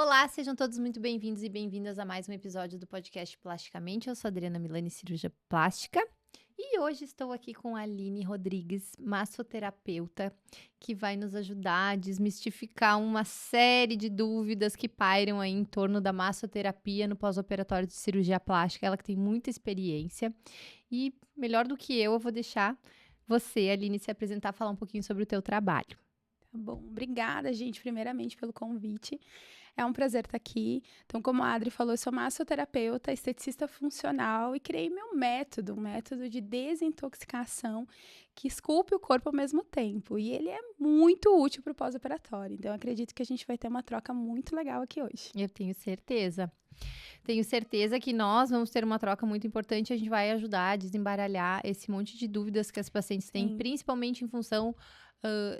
Olá, sejam todos muito bem-vindos e bem-vindas a mais um episódio do podcast Plasticamente. Eu sou a Adriana Milani, cirurgia plástica, e hoje estou aqui com a Aline Rodrigues, massoterapeuta, que vai nos ajudar a desmistificar uma série de dúvidas que pairam aí em torno da massoterapia no pós-operatório de cirurgia plástica. Ela que tem muita experiência e, melhor do que eu vou deixar você, Aline, se apresentar, falar um pouquinho sobre o teu trabalho. Tá bom, obrigada, gente, primeiramente pelo convite. É um prazer estar aqui. Então, como a Adri falou, eu sou massoterapeuta, esteticista funcional e criei meu método, um método de desintoxicação que esculpe o corpo ao mesmo tempo. E ele é muito útil para o pós-operatório. Então, eu acredito que a gente vai ter uma troca muito legal aqui hoje. Eu tenho certeza. Tenho certeza que nós vamos ter uma troca muito importante. A gente vai ajudar a desembaralhar esse monte de dúvidas que as pacientes têm, Sim. principalmente em função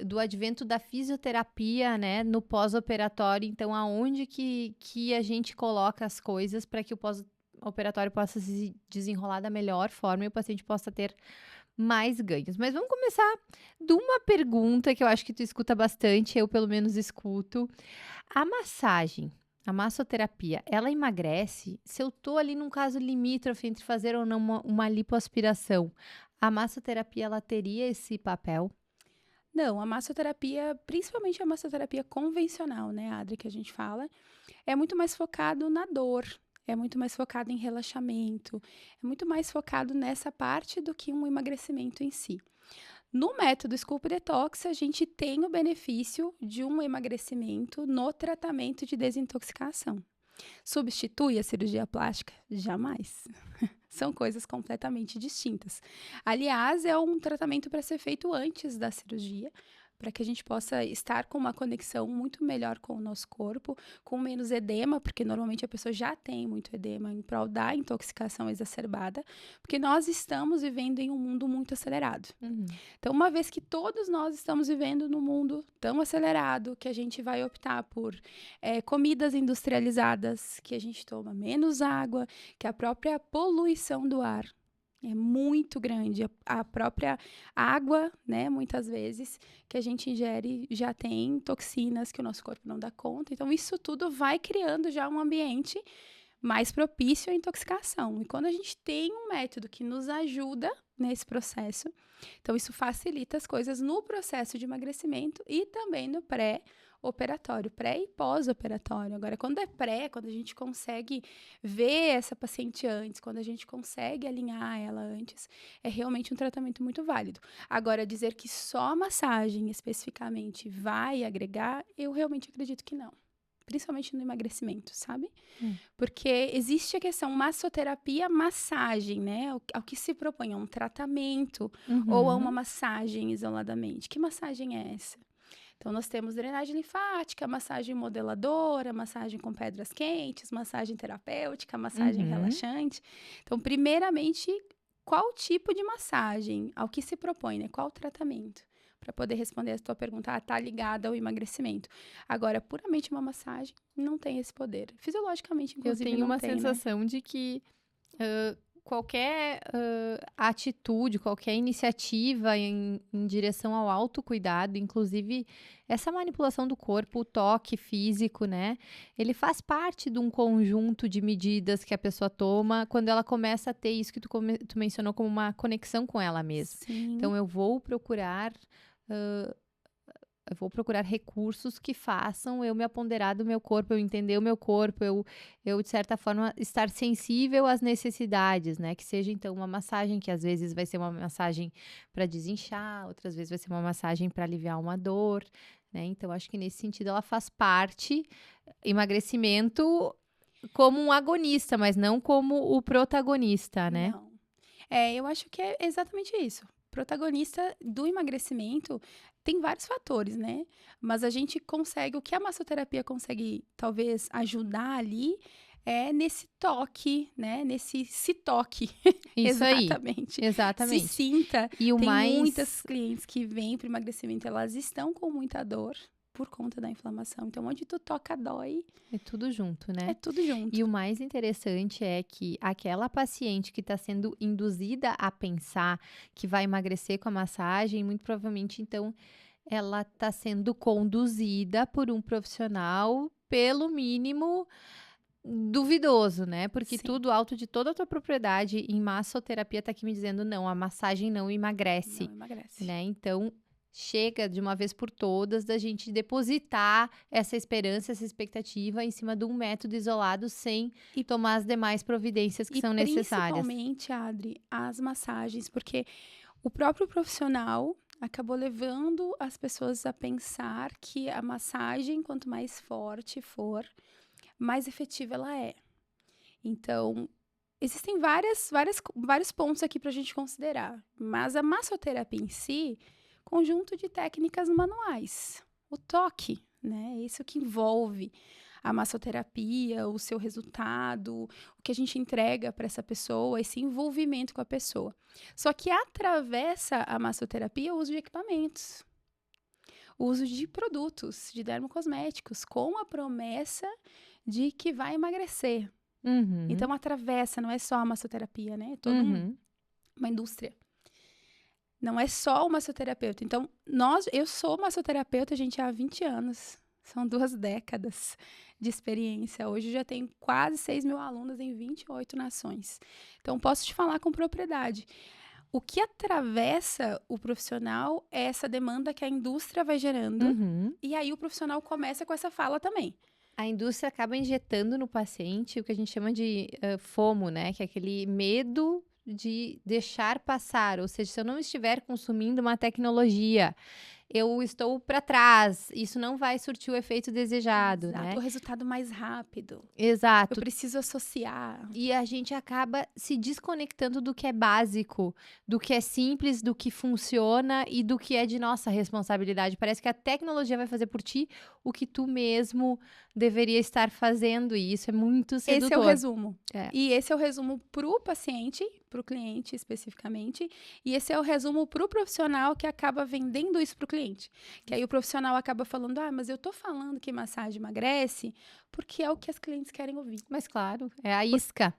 do advento da fisioterapia, né, no pós-operatório. Então, aonde que a gente coloca as coisas para que o pós-operatório possa se desenrolar da melhor forma e o paciente possa ter mais ganhos. Mas vamos começar de uma pergunta que eu acho que tu escuta bastante, eu pelo menos escuto. A massagem, a massoterapia, ela emagrece? Se eu tô ali num caso limítrofe entre fazer ou não uma lipoaspiração, a massoterapia ela teria esse papel? Não, a massoterapia, principalmente a massoterapia convencional, né, Adri, que a gente fala, é muito mais focado na dor, é muito mais focado em relaxamento, é muito mais focado nessa parte do que um emagrecimento em si. No método Sculpt Detox, a gente tem o benefício de um emagrecimento no tratamento de desintoxicação. Substitui a cirurgia plástica? Jamais. São coisas completamente distintas. Aliás, é um tratamento para ser feito antes da cirurgia, para que a gente possa estar com uma conexão muito melhor com o nosso corpo, com menos edema, porque normalmente a pessoa já tem muito edema em prol da intoxicação exacerbada, porque nós estamos vivendo em um mundo muito acelerado. Uhum. Então, uma vez que todos nós estamos vivendo num mundo tão acelerado, que a gente vai optar por comidas industrializadas, que a gente toma menos água, que a própria poluição do ar é muito grande. A própria água, né, muitas vezes, que a gente ingere já tem toxinas que o nosso corpo não dá conta. Então, isso tudo vai criando já um ambiente mais propício à intoxicação. E quando a gente tem um método que nos ajuda nesse processo, então isso facilita as coisas no processo de emagrecimento e também no pré-operatório, pré e pós-operatório. Agora, quando é pré, quando a gente consegue ver essa paciente antes, quando a gente consegue alinhar ela antes, é realmente um tratamento muito válido. Agora, dizer que só a massagem especificamente vai agregar, eu realmente acredito que não. Principalmente no emagrecimento, sabe? Porque existe a questão massoterapia, massagem, né? Ao que se propõe, a um tratamento ou a uma Uhum. massagem isoladamente. Que massagem é essa? Então, nós temos drenagem linfática, massagem modeladora, massagem com pedras quentes, massagem terapêutica, massagem Uhum. relaxante. Então, primeiramente, qual tipo de massagem? Ao que se propõe, né? Qual o tratamento? Para poder responder a tua pergunta, tá ligada ao emagrecimento. Agora, puramente uma massagem não tem esse poder. Fisiologicamente, Eu inclusive, tenho não uma tem, né? sensação de que qualquer atitude, qualquer iniciativa em direção ao autocuidado, inclusive essa manipulação do corpo, o toque físico, né? Ele faz parte de um conjunto de medidas que a pessoa toma quando ela começa a ter isso que tu mencionou como uma conexão com ela mesma. Sim. Então, eu vou procurar recursos que façam eu me aponderar do meu corpo, eu entender o meu corpo, eu, de certa forma, estar sensível às necessidades, né? Que seja, então, uma massagem, que às vezes vai ser uma massagem para desinchar, outras vezes vai ser uma massagem para aliviar uma dor, né? Então, acho que nesse sentido ela faz parte, emagrecimento como um agonista, mas não como o protagonista, né? Não. Eu acho que é exatamente isso. Protagonista do emagrecimento tem vários fatores, né? Mas a gente consegue, o que a massoterapia consegue talvez ajudar ali é nesse toque, né? Nesse se toque, Isso aí, exatamente. Se exatamente. sinta. E o Tem muitas mais clientes que vêm para o emagrecimento, elas estão com muita dor por conta da inflamação. Então, onde tu toca, dói, é tudo junto, é né? tudo E junto. o mais interessante é que aquela paciente que está sendo induzida a pensar que vai emagrecer com a massagem, muito provavelmente, então, ela está sendo conduzida por um profissional pelo mínimo duvidoso, né? Porque Sim. tudo alto de toda a tua propriedade em massoterapia tá aqui me dizendo, não, a massagem não emagrece, Não emagrece. né? Então, chega de uma vez por todas da gente depositar essa esperança, essa expectativa em cima de um método isolado sem E- tomar as demais providências que E são necessárias. principalmente, Adri, as massagens, porque o próprio profissional acabou levando as pessoas a pensar que a massagem, quanto mais forte for, mais efetiva ela é. Então, existem vários pontos aqui para a gente considerar. Mas a massoterapia em si, conjunto de técnicas manuais. O toque, né? Isso que envolve a massoterapia, o seu resultado, o que a gente entrega para essa pessoa, esse envolvimento com a pessoa. Só que atravessa a massoterapia o uso de equipamentos, o uso de produtos, de dermocosméticos, com a promessa de que vai emagrecer. Uhum, Então, atravessa, não é só a massoterapia, né? É toda uhum. uma indústria. Não é só o massoterapeuta. Então, eu sou massoterapeuta, gente, há 20 anos. São 2 décadas de experiência. Hoje já tenho quase 6 mil alunos em 28 nações. Então, posso te falar com propriedade. O que atravessa o profissional é essa demanda que a indústria vai gerando. Uhum. E aí o profissional começa com essa fala também. A indústria acaba injetando no paciente o que a gente chama de FOMO, né? Que é aquele medo de deixar passar. Ou seja, se eu não estiver consumindo uma tecnologia, eu estou para trás. Isso não vai surtir o efeito desejado, Exato. né? O resultado mais rápido. Eu Exato. preciso associar. E a gente acaba se desconectando do que é básico, do que é simples, do que funciona e do que é de nossa responsabilidade. Parece que a tecnologia vai fazer por ti o que tu mesmo deveria estar fazendo, e isso é muito sedutor. Esse é o resumo. É. E esse é o resumo para o paciente, para o cliente especificamente. E esse é o resumo para o profissional que acaba vendendo isso para o cliente. Que aí o profissional acaba falando, mas eu tô falando que massagem emagrece porque é o que as clientes querem ouvir. Mas claro, é a isca.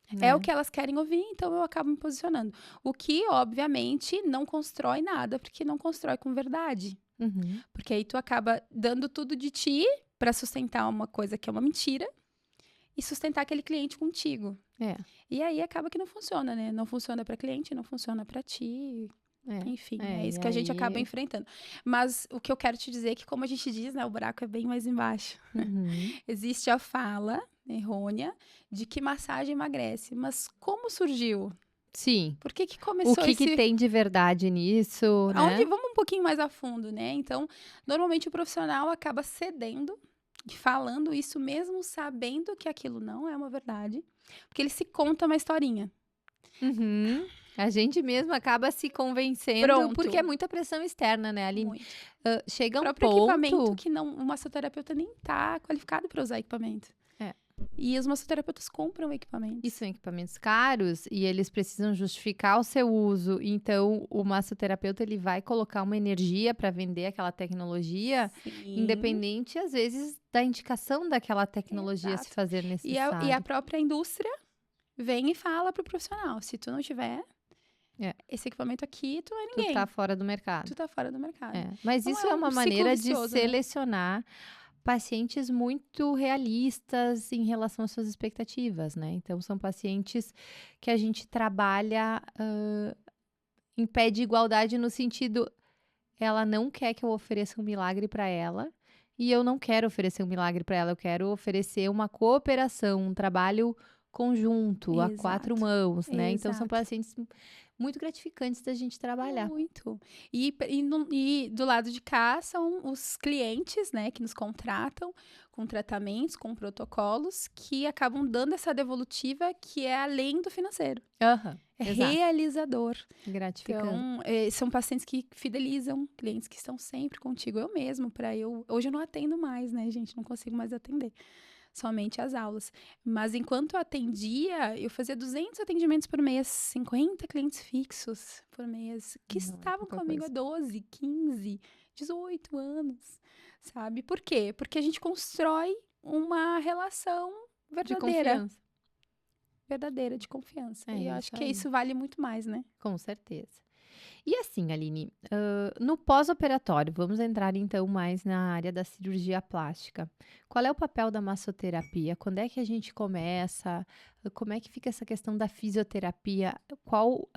É Né? o que elas querem ouvir, então eu acabo me posicionando. O que, obviamente, não constrói nada, porque não constrói com verdade. Uhum. Porque aí tu acaba dando tudo de ti para sustentar uma coisa que é uma mentira e sustentar aquele cliente contigo. É. E aí acaba que não funciona, né? Não funciona para cliente, não funciona para ti. Enfim, é isso que a gente acaba enfrentando. Mas o que eu quero te dizer é que, como a gente diz, né, o buraco é bem mais embaixo. Uhum. Existe a fala errônea de que massagem emagrece. Mas como surgiu? Sim. Por que começou O que tem de verdade nisso, né? Vamos um pouquinho mais a fundo, né? Então, normalmente o profissional acaba cedendo e falando isso mesmo sabendo que aquilo não é uma verdade, porque ele se conta uma historinha. Uhum. A gente mesmo acaba se convencendo, Pronto. porque é muita pressão externa, né, Aline? Muito. Chega O um próprio equipamento ponto... que não, o massoterapeuta nem está qualificado para usar equipamento. É. E os massoterapeutas compram equipamentos. E são equipamentos caros e eles precisam justificar o seu uso. Então, o massoterapeuta ele vai colocar uma energia para vender aquela tecnologia, Sim. independente, às vezes, da indicação daquela tecnologia se fazer necessária. E a própria indústria vem e fala pro profissional, se tu não tiver esse equipamento aqui, tu não é ninguém. Tu tá fora do mercado. Tu tá fora do mercado. Mas Então, isso é uma maneira vicioso, de selecionar, né? Pacientes muito realistas em relação às suas expectativas, né? Então, são pacientes que a gente trabalha em pé de igualdade no sentido, ela não quer que eu ofereça um milagre para ela e eu não quero oferecer um milagre para ela, eu quero oferecer uma cooperação, um trabalho conjunto, a 4 mãos, né? Então, são pacientes muito gratificantes da gente trabalhar. Muito. E do lado de cá são os clientes, né, que nos contratam com tratamentos, com protocolos, que acabam dando essa devolutiva que é além do financeiro. É realizador. Gratificante. Então, são pacientes que fidelizam, clientes que estão sempre contigo. Eu mesmo, hoje eu não atendo mais, né, gente? Não consigo mais atender. Somente as aulas. Mas enquanto eu atendia, eu fazia 200 atendimentos por mês, 50 clientes fixos por mês, que estavam comigo há 12, 15, 18 anos, sabe? Por quê? Porque a gente constrói uma relação verdadeira. De confiança. Verdadeira, de confiança. E eu acho que aí. isso vale muito mais, né? Com certeza. E assim, Aline, no pós-operatório, vamos entrar então mais na área da cirurgia plástica. Qual é o papel da massoterapia? Quando é que a gente começa? Como é que fica essa questão da fisioterapia? Qual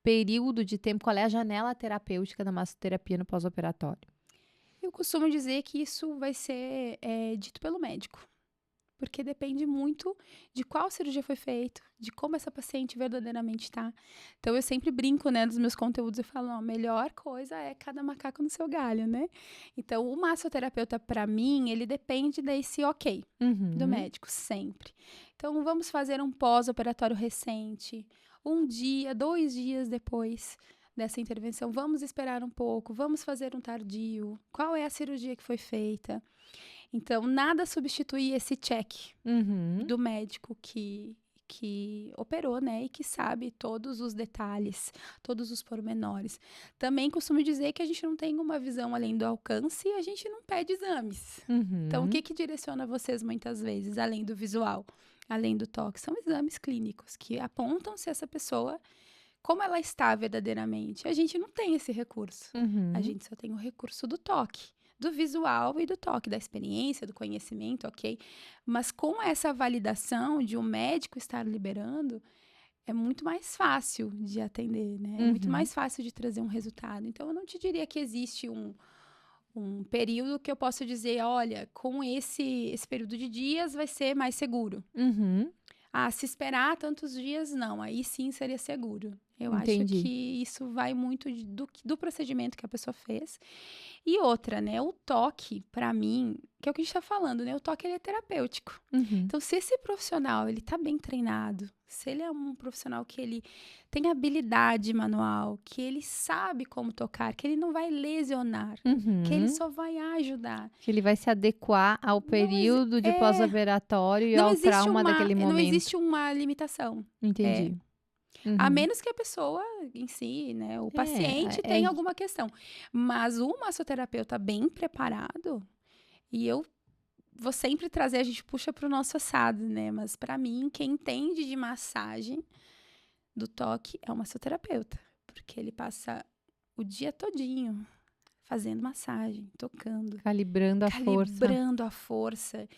período de tempo, qual é a janela terapêutica da massoterapia no pós-operatório? Eu costumo dizer que isso vai ser dito pelo médico. Porque depende muito de qual cirurgia foi feita, de como essa paciente verdadeiramente está. Então, eu sempre brinco, né, nos meus conteúdos, eu falo, ó, a melhor coisa é cada macaco no seu galho, né? Então, o massoterapeuta, para mim, ele depende desse ok do Uhum, médico, sempre. Então, vamos fazer um pós-operatório recente, 1 dia, 2 dias depois dessa intervenção, vamos esperar um pouco, vamos fazer um tardio, qual é a cirurgia que foi feita? Então, nada substitui esse check uhum, do médico que operou, né, e que sabe todos os detalhes, todos os pormenores. Também costumo dizer que a gente não tem uma visão além do alcance e a gente não pede exames. Então, o uhum, que direciona vocês muitas vezes, além do visual, além do toque? São exames clínicos que apontam se essa pessoa, como ela está verdadeiramente. A gente não tem esse recurso. A uhum, gente só tem o recurso do toque, do visual e do toque, da experiência, do conhecimento, ok? Mas com essa validação de um médico estar liberando, é muito mais fácil de atender, né? É muito uhum, mais fácil de trazer um resultado. Então, eu não te diria que existe um período que eu possa dizer, olha, com esse período de dias vai ser mais seguro. uhum. Ah, se esperar tantos dias, não. Aí sim seria seguro. Eu acho Entendi. que isso vai muito do procedimento que a pessoa fez. E outra, né? O toque, pra mim, que é o que a gente tá falando, né? O toque, ele é terapêutico. Uhum, Então, se esse profissional, ele tá bem treinado, se ele é um profissional que ele tem habilidade manual, que ele sabe como tocar, que ele não vai lesionar, que ele uhum. só vai ajudar. Que ele vai se adequar ao Não, período de pós-operatório e não ao existe trauma daquele não momento. existe uma limitação. É, Entendi. a Uhum. menos que a pessoa em si, né, o É, paciente tenha alguma questão. Mas o massoterapeuta bem preparado, e eu vou sempre trazer, a gente puxa para o nosso assado, né? Mas para mim, quem entende de massagem do toque é o massoterapeuta, porque ele passa o dia todinho fazendo massagem, tocando, calibrando a força. calibrando a força,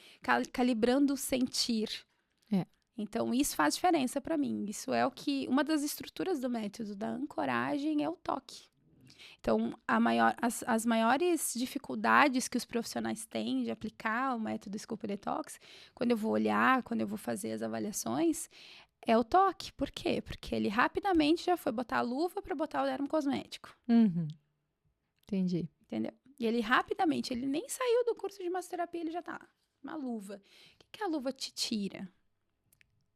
calibrando o sentir. É. Então, isso faz diferença para mim. Isso é o que uma das estruturas do método da ancoragem é o toque. Então, as maiores dificuldades que os profissionais têm de aplicar o método Scoop Detox, quando eu vou olhar, quando eu vou fazer as avaliações, é o toque. Por quê? Porque ele rapidamente já foi botar a luva para botar o dermocosmético, Uhum. Entendi. entendeu? E ele rapidamente, ele nem saiu do curso de massoterapia, ele já tá. Uma luva. O que a luva te tira?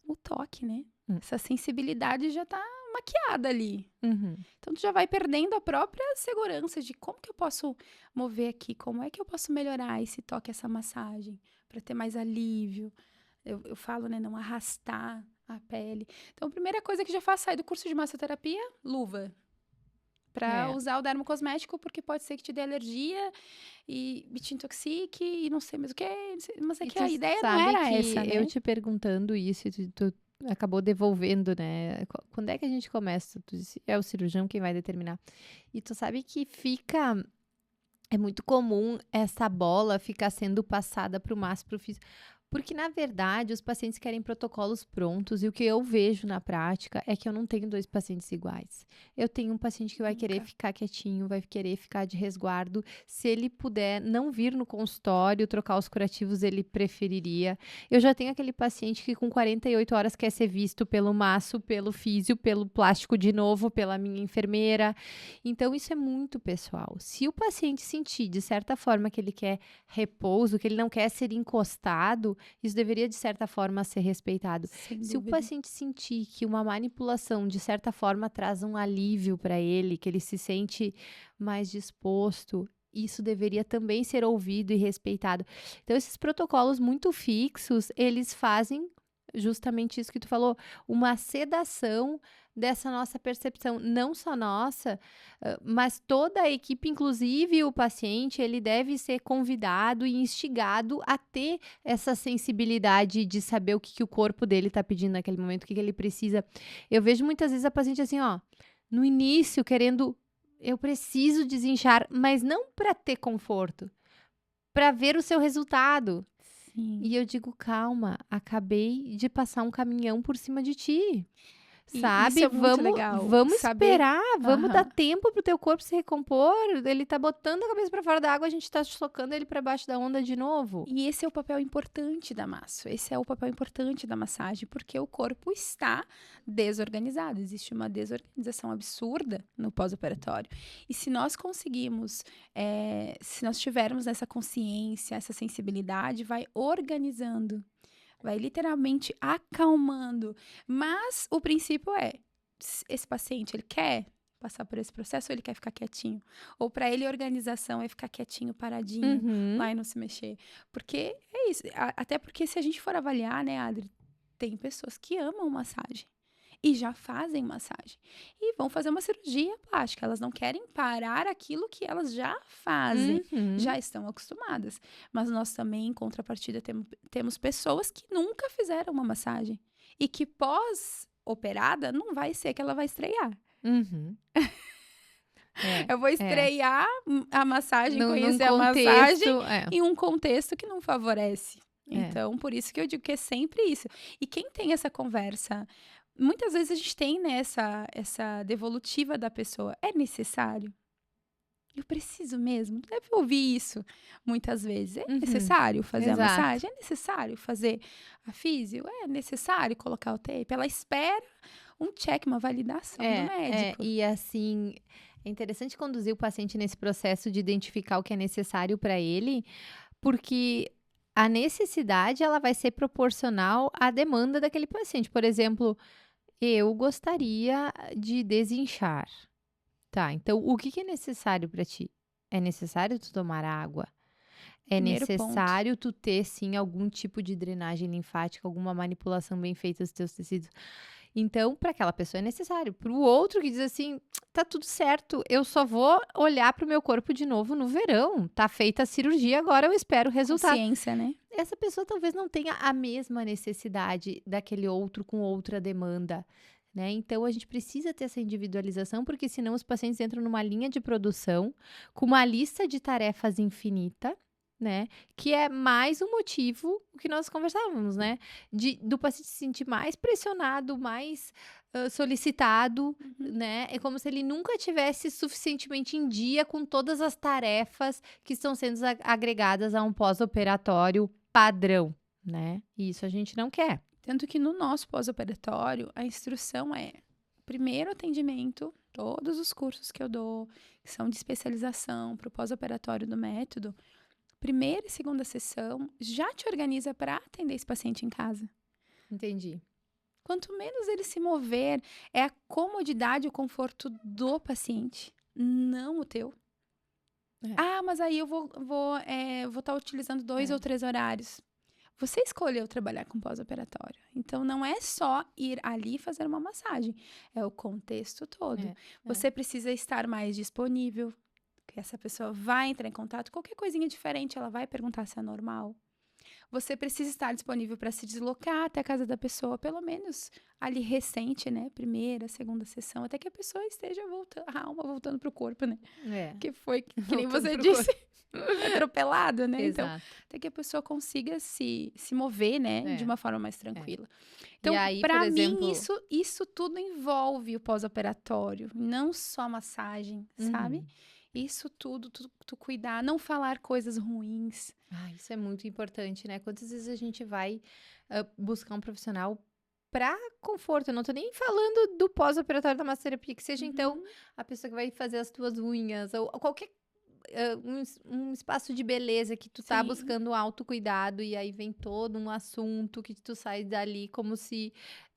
O toque, né? Hum. Essa sensibilidade já tá maquiada ali. Uhum. Então, tu já vai perdendo a própria segurança de como que eu posso mover aqui, como é que eu posso melhorar esse toque, essa massagem, para ter mais alívio. Eu falo, né, não arrastar a pele. Então, a primeira coisa que já faço é sair do curso de massoterapia, luva. Para É. usar o dermocosmético, porque pode ser que te dê alergia e te intoxique e não sei mais o que. Mas é E que tu a ideia não sabe era que essa, eu né? te perguntando isso e tu acabou devolvendo, né? Quando é que a gente começa? Tu disse, é o cirurgião quem vai determinar. E tu sabe que fica. É muito comum essa bola ficar sendo passada para o mastro, para o físico. Porque, na verdade, os pacientes querem protocolos prontos e o que eu vejo na prática é que eu não tenho dois pacientes iguais. Eu tenho um paciente que vai querer Nunca. ficar quietinho, vai querer ficar de resguardo. Se ele puder não vir no consultório, trocar os curativos, ele preferiria. Eu já tenho aquele paciente que com 48 horas quer ser visto pelo maço, pelo físio, pelo plástico de novo, pela minha enfermeira. Então, isso é muito pessoal. Se o paciente sentir, de certa forma, que ele quer repouso, que ele não quer ser encostado, isso deveria, de certa forma, ser respeitado. Sem Se o dúvida. paciente sentir que uma manipulação, de certa forma, traz um alívio para ele, que ele se sente mais disposto, isso deveria também ser ouvido e respeitado. Então, esses protocolos muito fixos, eles fazem justamente isso que tu falou, uma sedação dessa nossa percepção, não só nossa, mas toda a equipe, inclusive o paciente, ele deve ser convidado e instigado a ter essa sensibilidade de saber o que o corpo dele está pedindo naquele momento, o que ele precisa. Eu vejo muitas vezes a paciente assim, ó, no início querendo, eu preciso desinchar, mas não para ter conforto, para ver o seu resultado. Sim. E eu digo, calma, acabei de passar um caminhão por cima de ti. E Sabe? isso é muito legal, Vamos saber. esperar, vamos dar Aham. tempo pro teu corpo se recompor. Ele tá botando a cabeça pra fora da água, a gente tá socando ele pra baixo da onda de novo. E esse é o papel importante da massa. Esse é o papel importante da massagem, porque o corpo está desorganizado. Existe uma desorganização absurda no pós-operatório. E se nós conseguimos, se nós tivermos essa consciência, essa sensibilidade, vai organizando, vai literalmente acalmando. Mas o princípio é, esse paciente, ele quer passar por esse processo ou ele quer ficar quietinho? Ou para ele, a organização é ficar quietinho, paradinho, Uhum. lá e não se mexer. Porque é isso. Até porque se a gente for avaliar, né, Adri, tem pessoas que amam massagem e já fazem massagem. E vão fazer uma cirurgia plástica. Elas não querem parar aquilo que elas já fazem. Uhum. Já estão acostumadas. Mas nós também, em contrapartida, temos pessoas que nunca fizeram uma massagem. E que pós-operada, não vai ser que ela vai estrear. Uhum. Eu vou estrear a massagem, conhecer a contexto, massagem em um contexto que não favorece. Então, por isso que eu digo que é sempre isso. E quem tem essa conversa, muitas vezes a gente tem, né, essa devolutiva da pessoa. É necessário? Eu preciso mesmo? Deve ouvir isso muitas vezes. É necessário fazer a massagem? É necessário fazer a físio? É necessário colocar o tape? Ela espera um check, uma validação do médico. E assim, é interessante conduzir o paciente nesse processo de identificar o que é necessário para ele, porque a necessidade ela vai ser proporcional à demanda daquele paciente. Por exemplo, eu gostaria de desinchar. Tá, então o que é necessário para ti? É necessário tu tomar água? É Primeiro necessário tu ter, sim, algum tipo de drenagem linfática, alguma manipulação bem feita dos teus tecidos? Então, para aquela pessoa é necessário. Para o outro que diz assim, tá tudo certo, eu só vou olhar para o meu corpo de novo no verão. Tá feita a cirurgia, agora eu espero o resultado. Consciência, né? Essa pessoa talvez não tenha a mesma necessidade daquele outro com outra demanda, né? Então, a gente precisa ter essa individualização, porque senão os pacientes entram numa linha de produção com uma lista de tarefas infinita, né? Que é mais um motivo que nós conversávamos, né? Do paciente se sentir mais pressionado, mais solicitado, né? É como se ele nunca tivesse suficientemente em dia com todas as tarefas que estão sendo agregadas a um pós-operatório padrão, né? E isso a gente não quer. Tanto que no nosso pós-operatório, a instrução é primeiro atendimento, todos os cursos que eu dou, que são de especialização para o pós-operatório do método, primeira e segunda sessão, já te organiza para atender esse paciente em casa. Entendi. Quanto menos ele se mover, é a comodidade e o conforto do paciente, não o teu. Mas aí eu vou estar utilizando 2 ou 3 horários. Você escolheu trabalhar com pós-operatório. Então, não é só ir ali fazer uma massagem. É o contexto todo. Você precisa estar mais disponível. Que essa pessoa vai entrar em contato. Qualquer coisinha diferente, ela vai perguntar se é normal. Você precisa estar disponível para se deslocar até a casa da pessoa. Pelo menos ali recente, né? Primeira, segunda sessão. Até que a pessoa esteja voltando, a alma voltando pro corpo, né? Que foi, que nem você disse, atropelado, né? Exato. Então, até que a pessoa consiga se mover, né? De uma forma mais tranquila. Então, para mim, isso tudo envolve o pós-operatório. Não só massagem, sabe? Isso tudo, tu cuidar, não falar coisas ruins. Isso é muito importante, né? Quantas vezes a gente vai buscar um profissional para conforto? Eu não tô nem falando do pós-operatório da massoterapia, que seja então a pessoa que vai fazer as tuas unhas ou qualquer um espaço de beleza que tu tá buscando autocuidado e aí vem todo um assunto que tu sai dali como se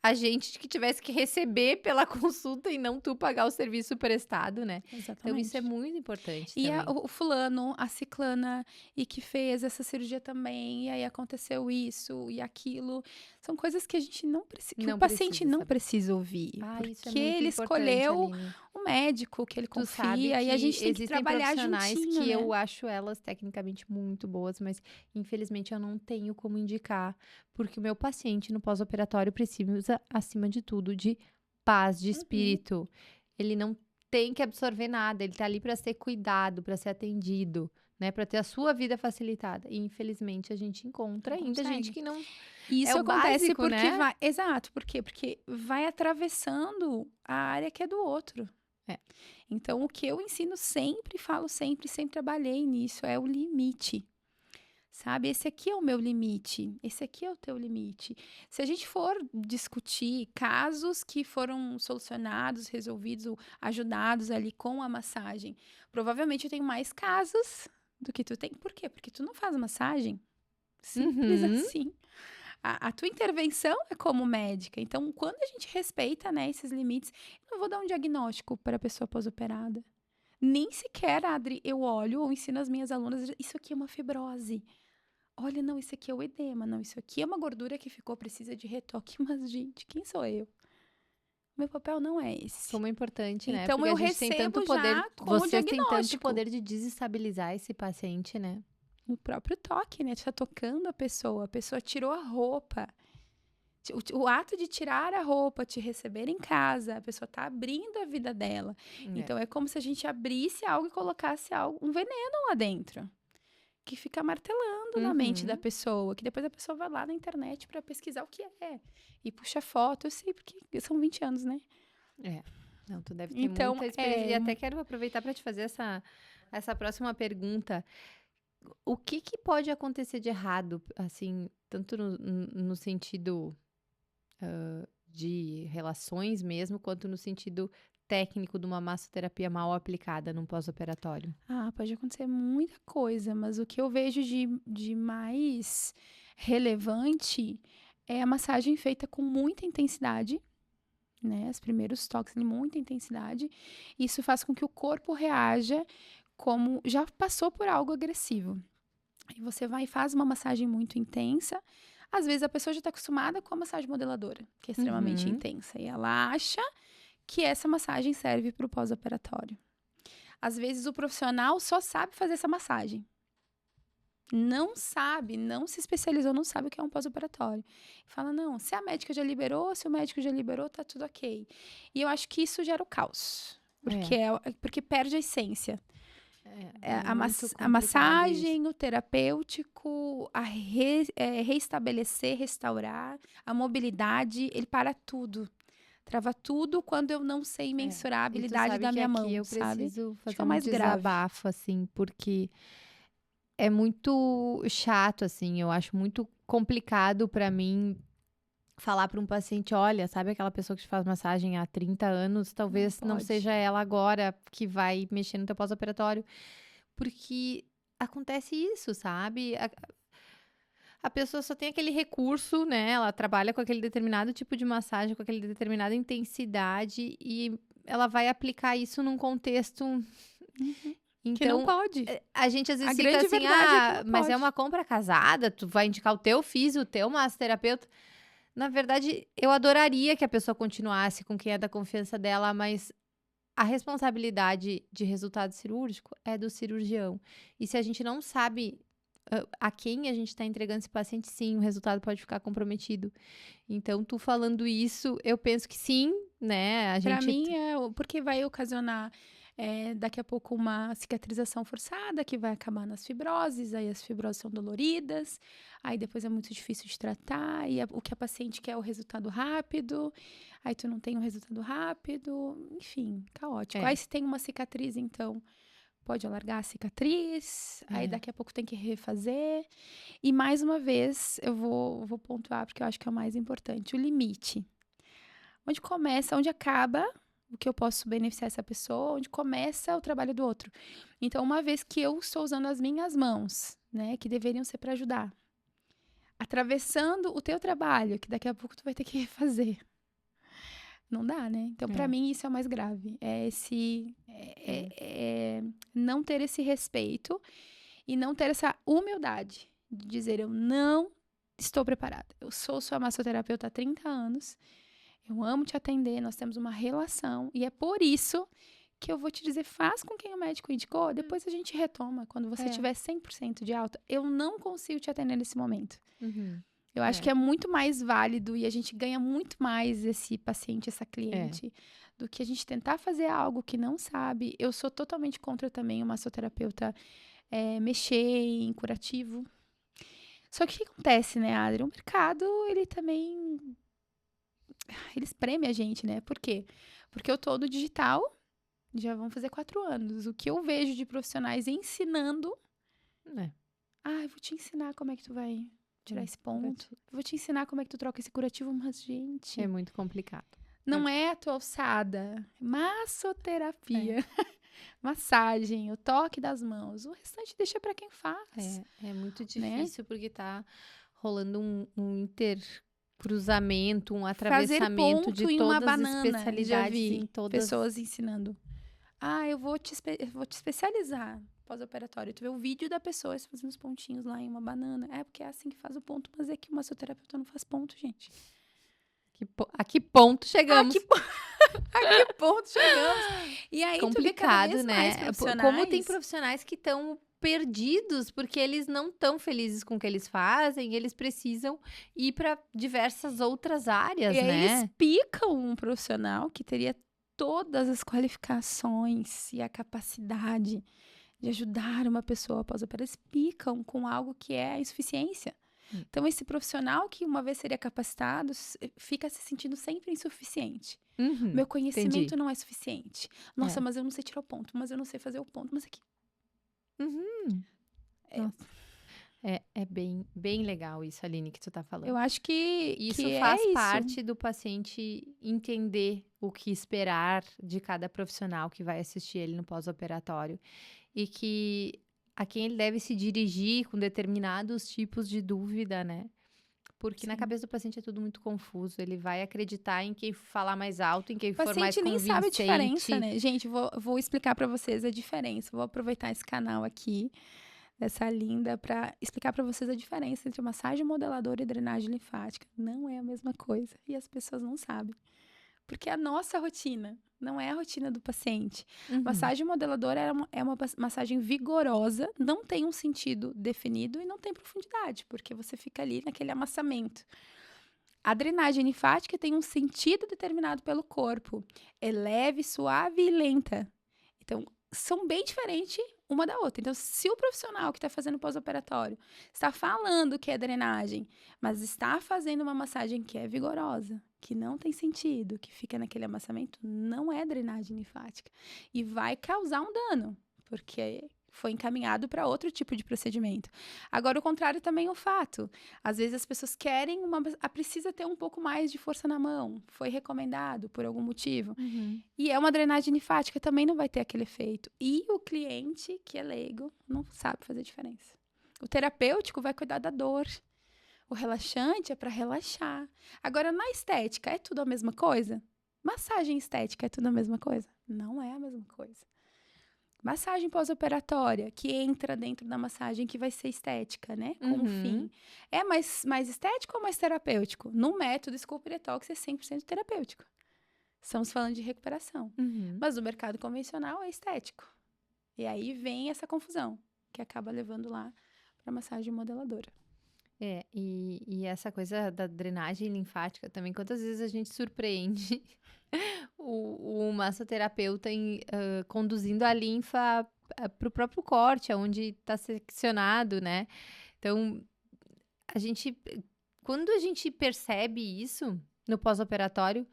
a gente que tivesse que receber pela consulta e não tu pagar o serviço prestado, né? Exatamente. Então isso é muito importante e também. O fulano, a ciclana, e que fez essa cirurgia também, e aí aconteceu isso e aquilo. São coisas que a gente não precisa, que o paciente não precisa ouvir. Porque ele escolheu o médico que ele confia, e a gente tem que trabalhar juntinho, que eu acho elas tecnicamente muito boas, mas infelizmente eu não tenho como indicar, porque o meu paciente no pós-operatório precisa, acima de tudo, de paz de espírito. ele não tem que absorver nada, ele tá ali para ser cuidado, para ser atendido, né, para ter a sua vida facilitada. E infelizmente a gente encontra Não ainda gente consegue. que não E é isso o acontece básico, porque né? vai. Exato, por quê? Porque vai atravessando a área que é do outro. É. Então, o que eu ensino sempre, falo sempre, sempre trabalhei nisso, é o limite. Sabe? Esse aqui é o meu limite, esse aqui é o teu limite. Se a gente for discutir casos que foram solucionados, resolvidos, ou ajudados ali com a massagem, provavelmente eu tenho mais casos do que tu tem. Por quê? Porque tu não faz massagem. Simples Uhum. assim. A tua intervenção é como médica. Então, quando a gente respeita, né, esses limites, eu não vou dar um diagnóstico para a pessoa pós-operada. Nem sequer, Adri, eu olho ou ensino as minhas alunas, isso aqui é uma fibrose. Olha, não, isso aqui é o edema. Não, isso aqui é uma gordura que ficou, precisa de retoque. Mas, gente, quem sou eu? Meu papel não é esse. Como é importante, né? Então, Porque eu a gente tem tanto recebo poder, já como vocês têm tanto diagnóstico. poder de desestabilizar esse paciente, né? No próprio toque, né? Tu tá tocando a pessoa tirou a roupa. O ato de tirar a roupa, te receber em casa, a pessoa tá abrindo a vida dela. Então, é como se a gente abrisse algo e colocasse um veneno lá dentro. Que fica martelando na mente da pessoa, que depois a pessoa vai lá na internet para pesquisar o que é. E puxa foto, eu sei, porque são 20 anos, né? Não, tu deve ter Então, muita experiência. E até quero aproveitar para te fazer essa próxima pergunta. O que pode acontecer de errado, assim, tanto no sentido de relações mesmo, quanto no sentido técnico de uma massoterapia mal aplicada num pós-operatório? pode acontecer muita coisa, mas o que eu vejo de mais relevante é a massagem feita com muita intensidade, né? Os primeiros toques em muita intensidade. Isso faz com que o corpo reaja como já passou por algo agressivo. Aí você vai e faz uma massagem muito intensa. Às vezes a pessoa já está acostumada com a massagem modeladora, que é extremamente intensa. E ela acha que essa massagem serve para o pós-operatório. Às vezes o profissional só sabe fazer essa massagem. Não sabe, não se especializou, não sabe o que é um pós-operatório. Fala, não, se a médica já liberou, se o médico já liberou, tá tudo ok. E eu acho que isso gera o caos. Porque perde a essência. A massagem, o terapêutico, reestabelecer, restaurar, a mobilidade, ele para tudo. Trava tudo quando eu não sei mensurar a habilidade da minha mão, eu sabe? preciso fazer Acho que é o mais desabafo, assim, porque é muito chato, assim, eu acho muito complicado para mim falar para um paciente, olha, sabe aquela pessoa que te faz massagem há 30 anos, talvez não seja ela agora que vai mexer no teu pós-operatório, porque acontece isso, sabe? A pessoa só tem aquele recurso, né? Ela trabalha com aquele determinado tipo de massagem, com aquela determinada intensidade e ela vai aplicar isso num contexto. Então, que não pode. A gente às vezes A fica grande assim, verdade é que não mas é pode. uma compra casada, tu vai indicar o teu físio, o teu massoterapeuta. Na verdade, eu adoraria que a pessoa continuasse com quem é da confiança dela, mas a responsabilidade de resultado cirúrgico é do cirurgião. E se a gente não sabe a quem a gente está entregando esse paciente, sim, o resultado pode ficar comprometido. Então, tu falando isso, eu penso que sim, né? Pra mim, porque vai ocasionar daqui a pouco uma cicatrização forçada que vai acabar nas fibroses, aí as fibroses são doloridas, aí depois é muito difícil de tratar, e o que a paciente quer é o resultado rápido, aí tu não tem o resultado rápido, enfim, caótico. Aí se tem uma cicatriz, então pode alargar a cicatriz, aí daqui a pouco tem que refazer. E mais uma vez, eu vou pontuar, porque eu acho que é o mais importante, o limite. Onde começa, onde acaba o que eu posso beneficiar essa pessoa, onde começa o trabalho do outro. Então, uma vez que eu estou usando as minhas mãos, né, que deveriam ser para ajudar, atravessando o teu trabalho, que daqui a pouco tu vai ter que refazer. Não dá, né? Então, para mim, isso é o mais grave. Não ter esse respeito e não ter essa humildade de dizer, eu não estou preparada. Eu sou sua massoterapeuta há 30 anos, eu amo te atender, nós temos uma relação, e é por isso que eu vou te dizer, faz com quem o médico indicou, depois a gente retoma, quando você tiver 100% de alta. Eu não consigo te atender nesse momento. Eu acho que é muito mais válido e a gente ganha muito mais esse paciente, essa cliente, do que a gente tentar fazer algo que não sabe. Eu sou totalmente contra também o massoterapeuta mexer em curativo. Só que o que acontece, né, Adri? O mercado, ele também... Ele espreme a gente, né? Por quê? Porque eu tô no digital, já vão fazer 4 anos. O que eu vejo de profissionais ensinando... eu vou te ensinar como é que tu vai tirar esse ponto. Vou te ensinar como é que tu troca esse curativo, mas, gente... É muito complicado. Não é a tua alçada. Massoterapia. Massagem, o toque das mãos. O restante deixa pra quem faz. É muito difícil, porque tá rolando um intercruzamento, um atravessamento de todas as especialidades. Já vi em todas... pessoas ensinando. Eu vou te especializar pós-operatório. Tu vê o vídeo da pessoa fazendo os pontinhos lá em uma banana. É porque é assim que faz o ponto, mas é que o massoterapeuta não faz ponto, gente. A que ponto chegamos? A que ponto chegamos? E aí, complicado, né? Como tem profissionais que estão perdidos porque eles não estão felizes com o que eles fazem, eles precisam ir para diversas outras áreas, né? E aí eles picam um profissional que teria todas as qualificações e a capacidade de ajudar uma pessoa pós-operatório. Eles picam com algo que é a insuficiência. Então, esse profissional que uma vez seria capacitado fica se sentindo sempre insuficiente. Meu conhecimento não é suficiente. Nossa, mas eu não sei tirar o ponto, mas eu não sei fazer o ponto, mas aqui... É bem legal isso, Aline, que tu tá falando. Eu acho que isso faz parte do paciente entender o que esperar de cada profissional que vai assistir ele no pós-operatório. E que a quem ele deve se dirigir com determinados tipos de dúvida, né? Porque na cabeça do paciente é tudo muito confuso. Ele vai acreditar em quem falar mais alto, em quem for mais convincente. O paciente nem sabe a diferença, né? Gente, vou explicar pra vocês a diferença. Vou aproveitar esse canal aqui, dessa linda, pra explicar pra vocês a diferença entre massagem modeladora e drenagem linfática. Não é a mesma coisa. E as pessoas não sabem. Porque a nossa rotina não é a rotina do paciente. Massagem modeladora é uma massagem vigorosa, não tem um sentido definido e não tem profundidade, porque você fica ali naquele amassamento. A drenagem linfática tem um sentido determinado pelo corpo. É leve, suave e lenta. Então, são bem diferentes uma da outra. Então, se o profissional que está fazendo pós-operatório está falando que é drenagem, mas está fazendo uma massagem que é vigorosa, que não tem sentido, que fica naquele amassamento, não é drenagem linfática. E vai causar um dano, porque foi encaminhado para outro tipo de procedimento. Agora, o contrário também é o fato. Às vezes as pessoas querem precisa ter um pouco mais de força na mão, foi recomendado por algum motivo. E é uma drenagem linfática, também não vai ter aquele efeito. E o cliente, que é leigo, não sabe fazer diferença. O terapêutico vai cuidar da dor. O relaxante é para relaxar. Agora, na estética, é tudo a mesma coisa? Massagem estética é tudo a mesma coisa? Não é a mesma coisa. Massagem pós-operatória, que entra dentro da massagem que vai ser estética, né? Com o fim. É mais estético ou mais terapêutico? No método Sculpt Detox é 100% terapêutico. Estamos falando de recuperação. Mas no mercado convencional é estético. E aí vem essa confusão, que acaba levando lá para massagem modeladora. E essa coisa da drenagem linfática também, quantas vezes a gente surpreende o massoterapeuta conduzindo a linfa para o próprio corte, onde está seccionado, né? Então, quando a gente percebe isso no pós-operatório,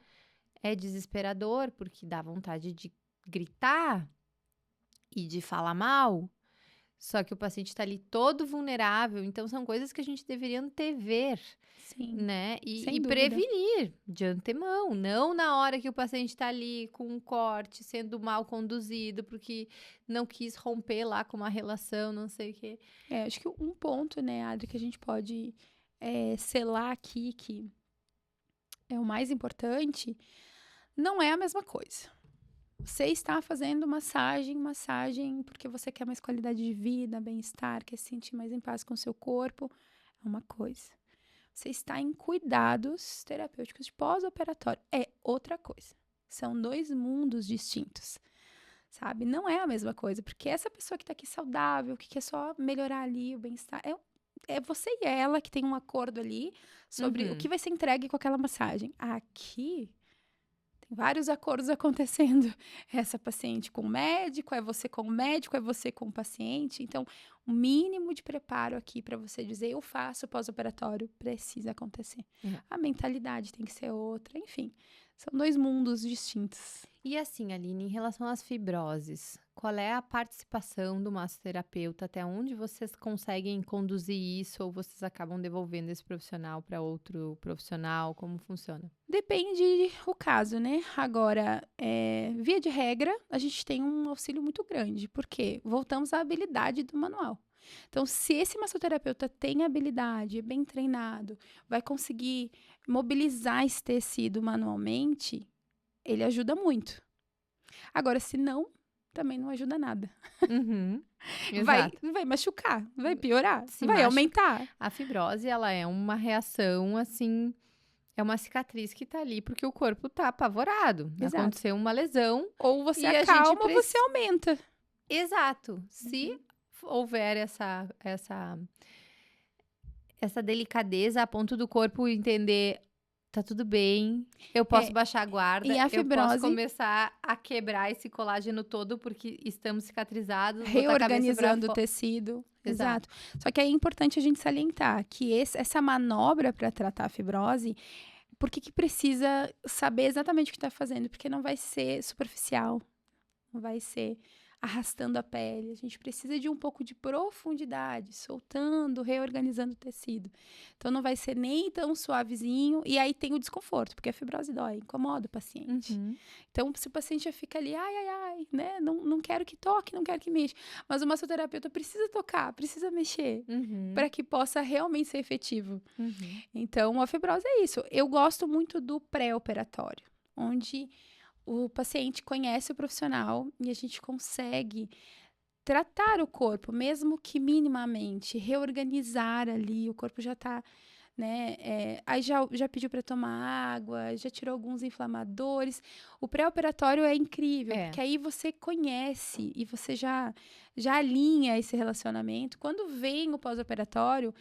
é desesperador, porque dá vontade de gritar e de falar mal. Só que o paciente está ali todo vulnerável, então são coisas que a gente deveria antever, né? E prevenir de antemão, não na hora que o paciente está ali com um corte, sendo mal conduzido, porque não quis romper lá com uma relação, não sei o quê. Acho que um ponto, né, Adri, que a gente pode selar aqui, que é o mais importante, não é a mesma coisa. Você está fazendo massagem porque você quer mais qualidade de vida, bem-estar, quer se sentir mais em paz com o seu corpo, é uma coisa. Você está em cuidados terapêuticos de pós-operatório, é outra coisa. São 2 mundos distintos, sabe? Não é a mesma coisa, porque essa pessoa que está aqui saudável, que quer só melhorar ali o bem-estar, é você e ela que tem um acordo ali sobre o que vai ser entregue com aquela massagem. Aqui tem vários acordos acontecendo. Essa paciente com o médico, é você com o médico, é você com o paciente. Então, o mínimo de preparo aqui para você dizer eu faço pós-operatório precisa acontecer. A mentalidade tem que ser outra, enfim. São 2 mundos distintos. E assim, Aline, em relação às fibroses, qual é a participação do massoterapeuta? Até onde vocês conseguem conduzir isso ou vocês acabam devolvendo esse profissional para outro profissional? Como funciona? Depende o caso, né? Agora, via de regra, a gente tem um auxílio muito grande, porque voltamos à habilidade do manual. Então, se esse massoterapeuta tem habilidade, é bem treinado, vai conseguir mobilizar esse tecido manualmente, ele ajuda muito. Agora, se não, também não ajuda nada. Vai machucar, vai piorar, vai aumentar. A fibrose, ela é uma reação, assim, é uma cicatriz que tá ali porque o corpo tá apavorado. Exato. Aconteceu uma lesão. Ou você acalma ou você aumenta. Exato. Se houver essa delicadeza a ponto do corpo entender, tá tudo bem, eu posso baixar a guarda, e a fibrose, eu posso começar a quebrar esse colágeno todo porque estamos cicatrizados, reorganizando o tecido. Exato. Só que é importante a gente salientar que essa manobra para tratar a fibrose, por que precisa saber exatamente o que está fazendo? Porque não vai ser superficial, não vai ser arrastando a pele. A gente precisa de um pouco de profundidade, soltando, reorganizando o tecido. Então, não vai ser nem tão suavezinho. E aí tem o desconforto, porque a fibrose dói, incomoda o paciente. Então, se o paciente já fica ali, ai, né? Não quero que toque, não quero que mexa. Mas o massoterapeuta precisa tocar, precisa mexer, para que possa realmente ser efetivo. Então, a fibrose é isso. Eu gosto muito do pré-operatório, onde o paciente conhece o profissional e a gente consegue tratar o corpo, mesmo que minimamente, reorganizar ali, o corpo já tá, né? Aí já pediu para tomar água, já tirou alguns inflamadores. O pré-operatório é incrível, porque aí você conhece e você já alinha esse relacionamento. Quando vem o pós-operatório,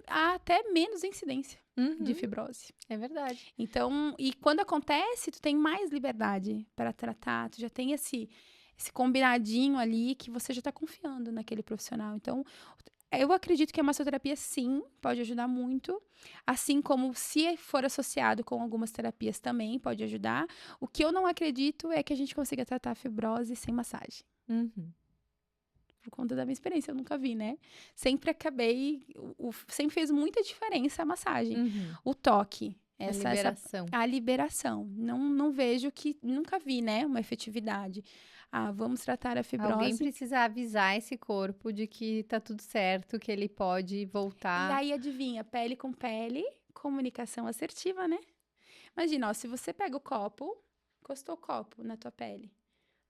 há até menos incidência de fibrose. É verdade. Então, e quando acontece, tu tem mais liberdade para tratar, tu já tem esse combinadinho ali que você já está confiando naquele profissional. Então, eu acredito que a massoterapia, sim, pode ajudar muito, assim como se for associado com algumas terapias também pode ajudar. O que eu não acredito é que a gente consiga tratar a fibrose sem massagem. Por conta da minha experiência, eu nunca vi, né? Sempre sempre fez muita diferença a massagem. O toque. A liberação. Não vejo nunca vi, né? Uma efetividade. Vamos tratar a fibrose. Alguém precisa avisar esse corpo de que tá tudo certo, que ele pode voltar. E aí, adivinha, pele com pele, comunicação assertiva, né? Imagina, ó, se você pega o copo, encostou o copo na tua pele.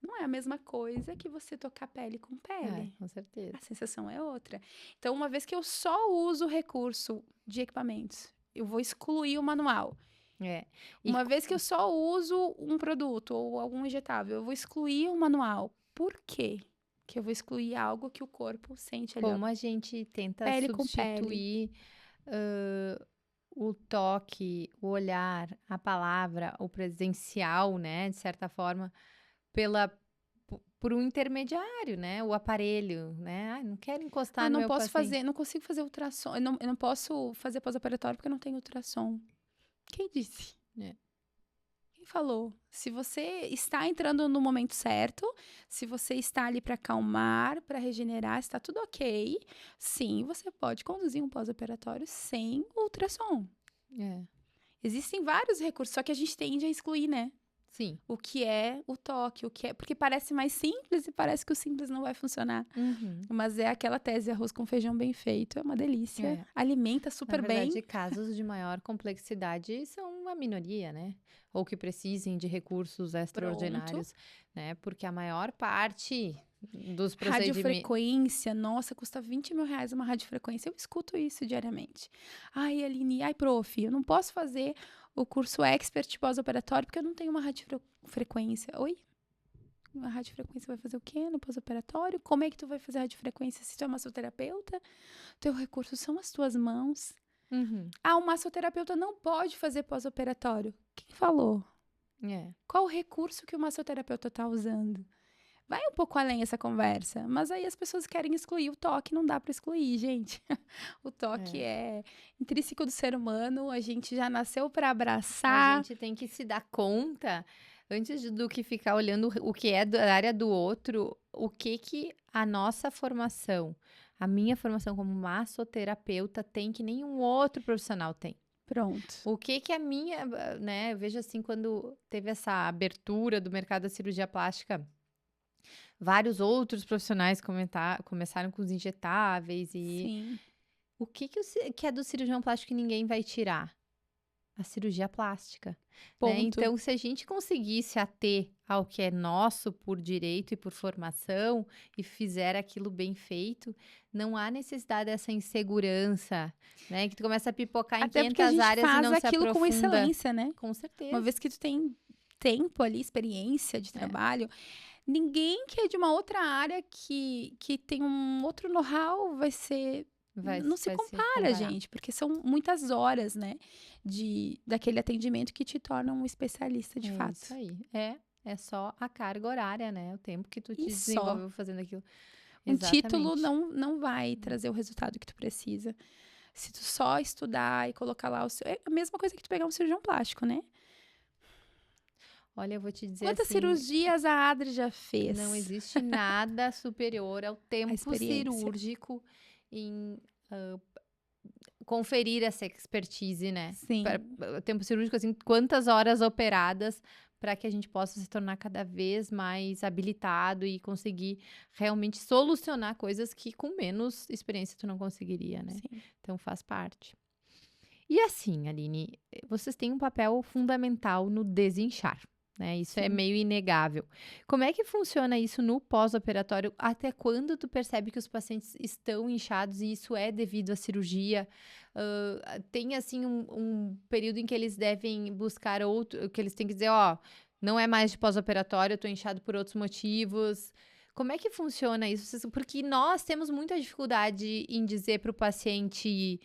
Não é a mesma coisa que você tocar pele com pele. Com certeza. A sensação é outra. Então, uma vez que eu só uso o recurso de equipamentos, eu vou excluir o manual. Uma vez que eu só uso um produto ou algum injetável, eu vou excluir o manual. Por quê? Que eu vou excluir algo que o corpo sente ali. Como a gente tenta pele substituir o toque, o olhar, a palavra, o presencial, né, de certa forma, por um intermediário, né? O aparelho, né? Não quero encostar no meu paciente. Não consigo fazer ultrassom. Eu não posso fazer pós-operatório porque eu não tenho ultrassom. Quem disse? Quem falou? Se você está entrando no momento certo, se você está ali para acalmar, para regenerar, está tudo ok, sim, você pode conduzir um pós-operatório sem ultrassom. Existem vários recursos, só que a gente tende a excluir, né? Sim. O que é o toque, porque parece mais simples e parece que o simples não vai funcionar. Mas é aquela tese, arroz com feijão bem feito, é uma delícia, alimenta super bem. Na verdade, casos de maior complexidade são a minoria, né? Ou que precisem de recursos extraordinários, né? Porque a maior parte dos procedimentos... Radiofrequência, nossa, custa 20 mil reais uma radiofrequência. Eu escuto isso diariamente. Ai, Aline, prof, eu não posso fazer o curso expert pós-operatório porque eu não tenho uma radiofrequência. Oi? A radiofrequência vai fazer o quê no pós-operatório? Como é que tu vai fazer a radiofrequência se tu é massoterapeuta? Teu recurso são as tuas mãos. Uhum. Ah, o massoterapeuta não pode fazer pós-operatório. Quem falou? É. Qual o recurso que o massoterapeuta tá usando? Vai um pouco além essa conversa, mas aí as pessoas querem excluir o toque, não dá para excluir, gente. O toque é intrínseco do ser humano, a gente já nasceu para A abraçar. gente tem que se dar conta, do que ficar olhando o que é da área do outro, o que a nossa formação, a minha formação como massoterapeuta tem que nenhum outro profissional tem. Pronto. O que a minha, né, eu vejo assim, quando teve essa abertura do mercado da cirurgia plástica, vários outros profissionais começaram com os injetáveis e Sim. o que é do cirurgião plástico que ninguém vai tirar? A cirurgia plástica, né? Ponto. Então, se a gente conseguisse ater ao que é nosso por direito e por formação e fizer aquilo bem feito, não há necessidade dessa insegurança, né? Que tu começa a pipocar em Até porque a 500 gente áreas e faz não se aquilo com aprofunda. excelência, né? Com certeza. Uma vez que tu tem tempo ali, experiência de trabalho, ninguém que é de uma outra área que tem um outro know-how não se compara, gente, porque são muitas horas, né, daquele atendimento que te torna um especialista de fato. Isso aí. É só a carga horária, né? O tempo que tu te E desenvolveu fazendo aquilo. Um título Exatamente. não vai trazer o resultado que tu precisa. Se tu só estudar e colocar lá o seu... É a mesma coisa que tu pegar um cirurgião plástico, né? Olha, eu vou te dizer Quantas assim, cirurgias a Adri já fez? não existe nada superior ao tempo experiência. cirúrgico em conferir essa expertise, né? Sim. O tempo cirúrgico, assim, quantas horas operadas para que a gente possa se tornar cada vez mais habilitado e conseguir realmente solucionar coisas que com menos experiência tu não conseguiria, né? Sim. Então faz parte. E assim, Aline, vocês têm um papel fundamental no desinchar, né? Isso é Sim. meio inegável. Como é que funciona isso no pós-operatório? Até quando tu percebe que os pacientes estão inchados e isso é devido à cirurgia? Tem, assim, um período em que eles devem buscar outro, que eles têm que dizer, ó, não é mais de pós-operatório, eu tô inchado por outros motivos. Como é que funciona isso? Porque nós temos muita dificuldade em dizer para o paciente...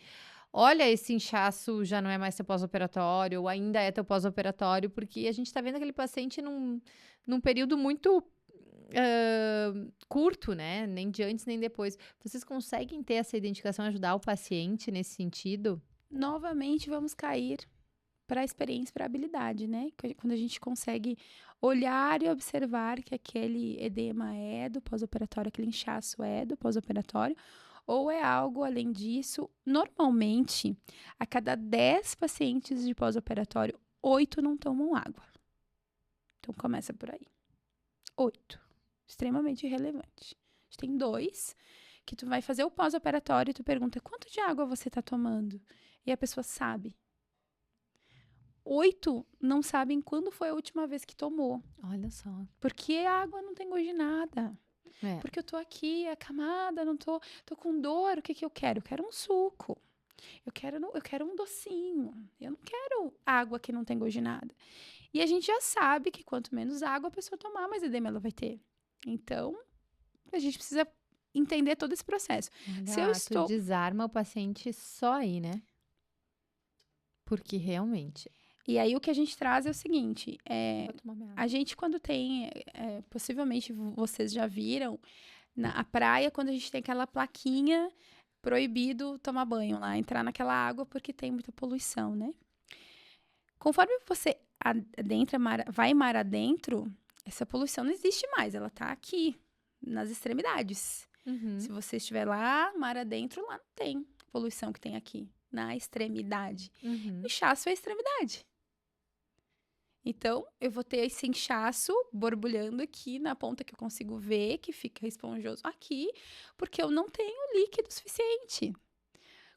Olha, esse inchaço já não é mais teu pós-operatório, ou ainda é teu pós-operatório, porque a gente está vendo aquele paciente num período muito curto, né? Nem de antes, nem depois. Vocês conseguem ter essa identificação, ajudar o paciente nesse sentido? Novamente, vamos cair para a experiência, para a habilidade, né? Quando a gente consegue olhar e observar que aquele edema é do pós-operatório, aquele inchaço é do pós-operatório, ou é algo além disso. Normalmente, a cada 10 pacientes de pós-operatório, 8 não tomam água. Então, começa por aí. 8. Extremamente irrelevante. A gente tem 2 que tu vai fazer o pós-operatório e tu pergunta, quanto de água você tá tomando? E a pessoa sabe. 8 não sabem quando foi a última vez que tomou. Olha só. Porque a água não tem gosto de nada. Porque eu tô aqui, acamada, não tô com dor, o que eu quero? Eu quero um suco. Eu quero um docinho. Eu não quero água que não tem gosto de nada. E a gente já sabe que quanto menos água a pessoa tomar, mais edema ela vai ter. Então, a gente precisa entender todo esse processo. Tu desarma o paciente só aí, né? Porque realmente... E aí, o que a gente traz é o seguinte, a gente quando tem, possivelmente vocês já viram, na praia, quando a gente tem aquela plaquinha, proibido tomar banho lá, entrar naquela água porque tem muita poluição, né? Conforme você vai mar adentro, essa poluição não existe mais, ela tá aqui, nas extremidades. Uhum. Se você estiver lá, mar adentro, lá não tem poluição que tem aqui, na extremidade. Uhum. O inchaço é a extremidade. Então, eu vou ter esse inchaço borbulhando aqui na ponta que eu consigo ver, que fica esponjoso aqui, porque eu não tenho líquido suficiente.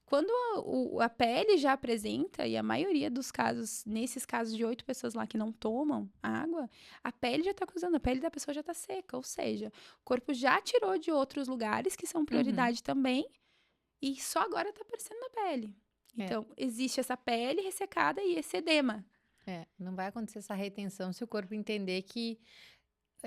Quando a pele já apresenta, e a maioria dos casos, nesses casos de 8 pessoas lá que não tomam água, a pele já tá acusando, a pele da pessoa já tá seca, ou seja, o corpo já tirou de outros lugares que são prioridade também, e só agora tá aparecendo na pele. Então, existe essa pele ressecada e esse edema. Não vai acontecer essa retenção se o corpo entender que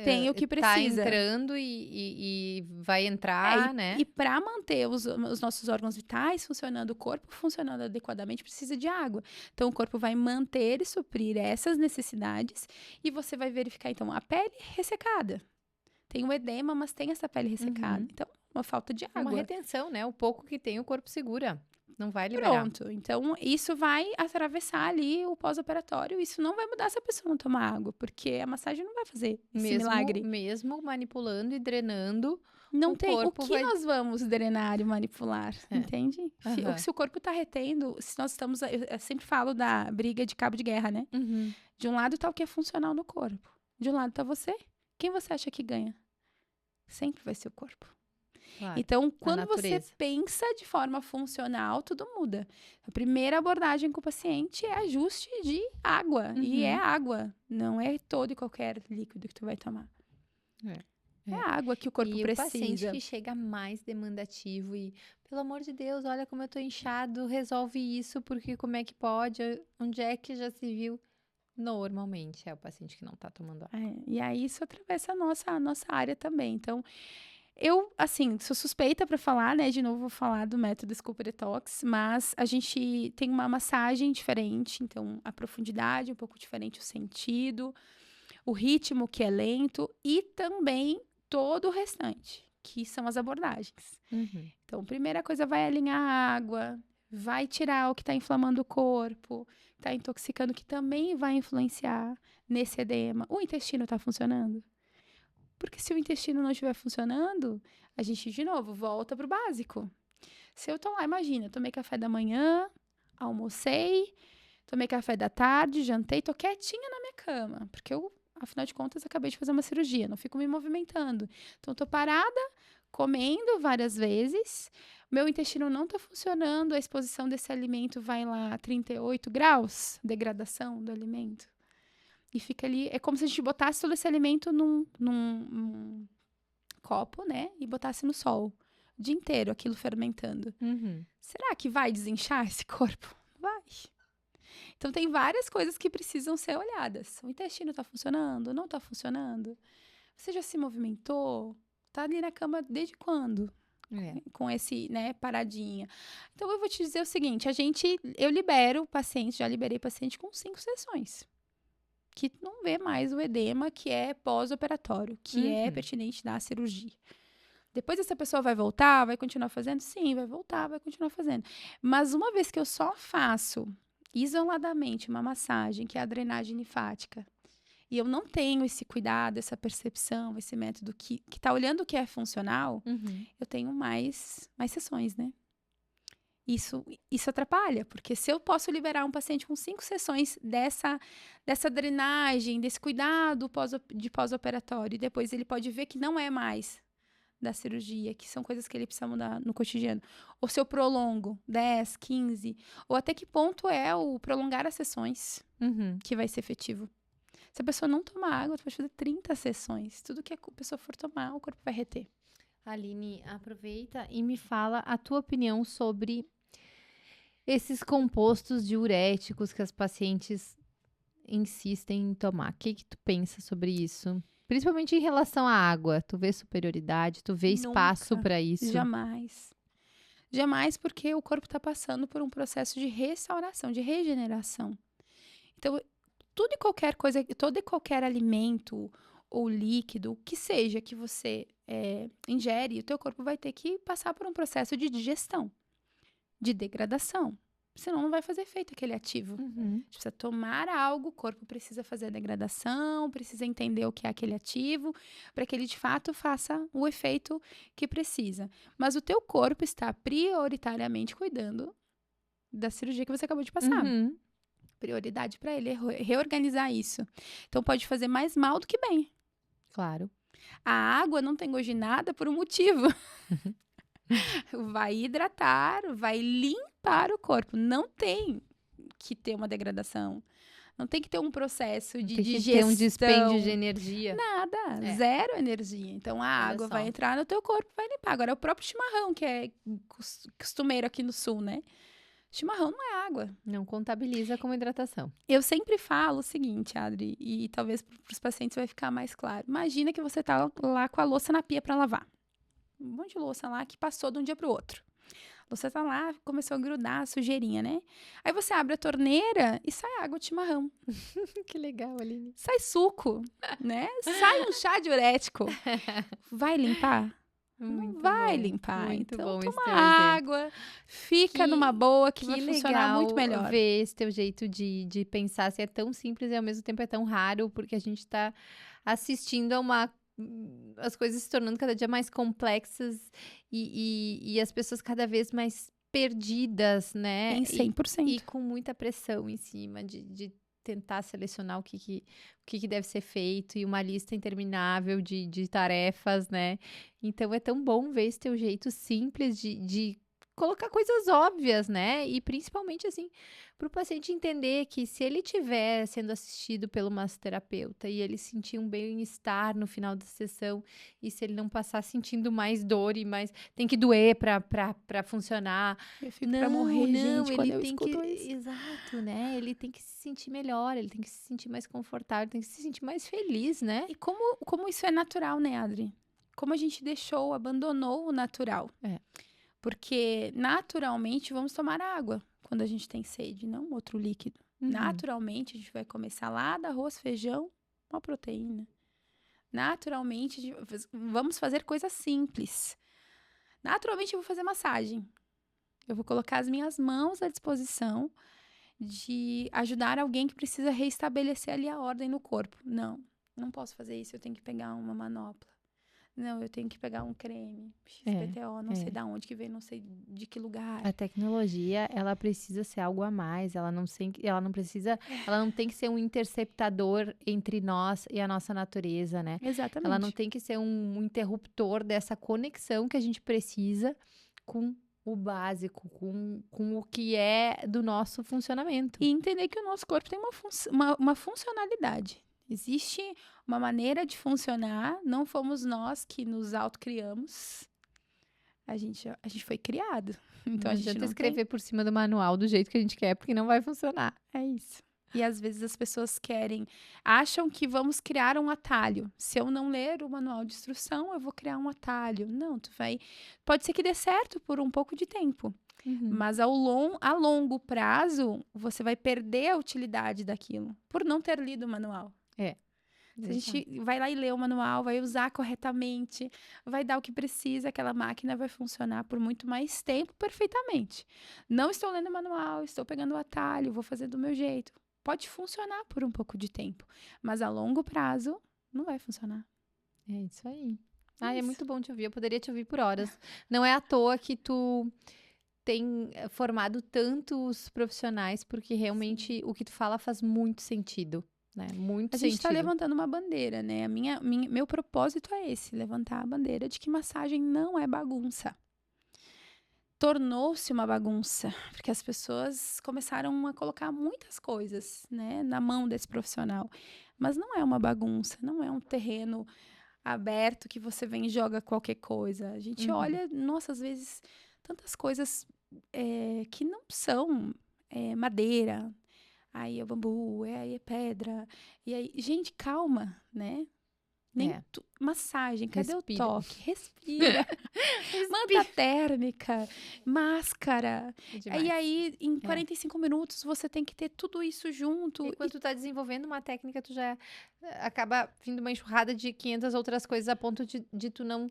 tem o que tá precisa. entrando e vai entrar, né? E para manter os nossos órgãos vitais funcionando, o corpo funcionando adequadamente, precisa de água. Então, o corpo vai manter e suprir essas necessidades e você vai verificar, então, a pele ressecada. Tem o edema, mas tem essa pele ressecada. Uhum. Então, uma falta de água. Uma retenção, né? O pouco que tem, o corpo segura. Não vai liberar. Pronto. Então, isso vai atravessar ali o pós-operatório. Isso não vai mudar se a pessoa não tomar água, porque a massagem não vai fazer esse milagre. Mesmo manipulando e drenando, Não o tem. O corpo que vai... nós vamos drenar e manipular? Entende? Aham. Se o corpo está retendo, se nós estamos. Eu sempre falo da briga de cabo de guerra, né? Uhum. De um lado está o que é funcional no corpo. De um lado está você. Quem você acha que ganha? Sempre vai ser o corpo. Claro. Então, quando você natureza. pensa de forma funcional, tudo muda. A primeira abordagem com o paciente é ajuste de água. E é água. Não é todo e qualquer líquido que tu vai tomar. É água que o corpo E precisa. o paciente que chega mais demandativo e, pelo amor de Deus, olha como eu tô inchado, resolve isso, porque como é que pode? Onde é que já se viu? Normalmente é o paciente que não tá tomando água. E aí isso atravessa a nossa área também. Então, eu, assim, sou suspeita para falar, né? De novo, vou falar do método Sculpt Detox, mas a gente tem uma massagem diferente, então a profundidade um pouco diferente, o sentido, o ritmo que é lento e também todo o restante, que são as abordagens. Então, a primeira coisa vai alinhar a água, vai tirar o que está inflamando o corpo, está intoxicando, que também vai influenciar nesse edema. O intestino está funcionando? Porque se o intestino não estiver funcionando, a gente, de novo, volta pro básico. Se eu tô lá, imagina, tomei café da manhã, almocei, tomei café da tarde, jantei, tô quietinha na minha cama. Porque eu, afinal de contas, acabei de fazer uma cirurgia, não fico me movimentando. Então, tô parada, comendo várias vezes, meu intestino não tá funcionando, a exposição desse alimento vai lá a 38 graus, degradação do alimento. E fica ali, é como se a gente botasse todo esse alimento num copo, né? E botasse no sol. O dia inteiro, aquilo fermentando. Será que vai desinchar esse corpo? Vai. Então, tem várias coisas que precisam ser olhadas. O intestino tá funcionando? Não tá funcionando? Você já se movimentou? Tá ali na cama desde quando? Com esse, né, paradinha. Então, eu vou te dizer o seguinte, eu libero o paciente, já liberei paciente com 5 sessões. Que não vê mais o edema que é pós-operatório, que é pertinente da cirurgia. Depois essa pessoa vai voltar, vai continuar fazendo? Sim, vai voltar, vai continuar fazendo. Mas uma vez que eu só faço isoladamente uma massagem, que é a drenagem linfática, e eu não tenho esse cuidado, essa percepção, esse método que tá olhando o que é funcional, eu tenho mais sessões, né? Isso atrapalha, porque se eu posso liberar um paciente com 5 sessões dessa drenagem, desse cuidado de pós-operatório, e depois ele pode ver que não é mais da cirurgia, que são coisas que ele precisa mudar no cotidiano. Ou se eu prolongo 10, 15, ou até que ponto é o prolongar as sessões que vai ser efetivo. Se a pessoa não tomar água, tu pode fazer 30 sessões. Tudo que a pessoa for tomar, o corpo vai reter. Aline, aproveita e me fala a tua opinião sobre esses compostos diuréticos que as pacientes insistem em tomar. O que tu pensa sobre isso? Principalmente em relação à água. Tu vê superioridade? Tu vê espaço para isso? Jamais. Jamais, porque o corpo está passando por um processo de restauração, de regeneração. Então, tudo e qualquer coisa, todo e qualquer alimento ou líquido, o que seja que você ingere, o teu corpo vai ter que passar por um processo de digestão, de degradação. Senão não vai fazer efeito aquele ativo. A gente precisa tomar algo, o corpo precisa fazer a degradação, precisa entender o que é aquele ativo, para que ele de fato faça o efeito que precisa. Mas o teu corpo está prioritariamente cuidando da cirurgia que você acabou de passar. Prioridade para ele é reorganizar isso. Então pode fazer mais mal do que bem. Claro. A água não tem gosto de nada por um motivo. Vai hidratar, vai limpar o corpo. Não tem que ter uma degradação. Não tem que ter um processo de digestão. Tem que ter um dispêndio de energia. Nada, zero energia. Então, a água vai entrar no teu corpo e vai limpar. Agora, é o próprio chimarrão, que é costumeiro aqui no sul, né? Chimarrão não é água. Não contabiliza como hidratação. Eu sempre falo o seguinte, Adri, e talvez para os pacientes vai ficar mais claro. Imagina que você tá lá com a louça na pia para lavar. Um monte de louça lá que passou de um dia para o outro. Você tá lá, começou a grudar a sujeirinha, né? Aí você abre a torneira e sai água de chimarrão. Que legal, Aline. Sai suco, né? Sai um chá diurético. Vai limpar? Não vai limpar. Muito Então, bom esse toma teu exemplo. água, fica numa boa que vai funcionar muito legal melhor. ver esse teu jeito de pensar, assim, é tão simples e ao mesmo tempo é tão raro, porque a gente tá assistindo a as coisas se tornando cada dia mais complexas e as pessoas cada vez mais perdidas, né? Em 100%. E com muita pressão em cima de tentar selecionar o que deve ser feito e uma lista interminável de tarefas, né? Então é tão bom ver esse teu jeito simples de colocar coisas óbvias, né? E principalmente assim, para o paciente entender que se ele estiver sendo assistido pelo massoterapeuta e ele sentir um bem-estar no final da sessão, e se ele não passar sentindo mais dor e mais tem que doer para funcionar, Eu fico pra morrer, gente, quando eu tem escuto isso. exato, né? Ele tem que se sentir melhor, ele tem que se sentir mais confortável, tem que se sentir mais feliz, né? E como isso é natural, né, Adri? Como a gente abandonou o natural. É. Porque naturalmente vamos tomar água quando a gente tem sede, não outro líquido. Naturalmente a gente vai comer salada, arroz, feijão, uma proteína. Naturalmente vamos fazer coisas simples. Naturalmente eu vou fazer massagem. Eu vou colocar as minhas mãos à disposição de ajudar alguém que precisa reestabelecer ali a ordem no corpo. Não posso fazer isso, eu tenho que pegar uma manopla. Não, eu tenho que pegar um creme, XPTO, não sei de onde que vem, não sei de que lugar. A tecnologia, ela precisa ser algo a mais, ela não tem que ser um interceptador entre nós e a nossa natureza, né? Exatamente. Ela não tem que ser um interruptor dessa conexão que a gente precisa com o básico, com o que é do nosso funcionamento. E entender que o nosso corpo tem uma funcionalidade. Existe uma maneira de funcionar, não fomos nós que nos autocriamos. A gente foi criado. Então a gente não escrever por cima do manual do jeito que a gente quer, porque não vai funcionar. É isso. E às vezes as pessoas acham que vamos criar um atalho. Se eu não ler o manual de instrução, eu vou criar um atalho. Não, pode ser que dê certo por um pouco de tempo. Mas a longo prazo, você vai perder a utilidade daquilo por não ter lido o manual. Se a gente vai lá e lê o manual, vai usar corretamente, vai dar o que precisa, aquela máquina vai funcionar por muito mais tempo perfeitamente. Não estou lendo o manual, estou pegando o atalho, vou fazer do meu jeito. Pode funcionar por um pouco de tempo, mas a longo prazo não vai funcionar. É isso aí. É muito bom te ouvir, eu poderia te ouvir por horas. Não é à toa que tu tem formado tantos profissionais, porque realmente o que tu fala faz muito sentido. Né? Muito sentido. A gente está levantando uma bandeira, né? Meu propósito é esse, levantar a bandeira de que massagem não é bagunça. Tornou-se uma bagunça, porque as pessoas começaram a colocar muitas coisas, né, na mão desse profissional. Mas não é uma bagunça, não é um terreno aberto que você vem e joga qualquer coisa. A gente olha, nossa, às vezes, tantas coisas que não são madeira. Aí é bambu, aí é pedra. E aí, gente, calma, né? Massagem, cadê Respira. o toque? Respira. Manta térmica, máscara. E aí, em 45 minutos, você tem que ter tudo isso junto. E quando tu tá desenvolvendo uma técnica, tu já acaba vindo uma enxurrada de 500 outras coisas a ponto de tu não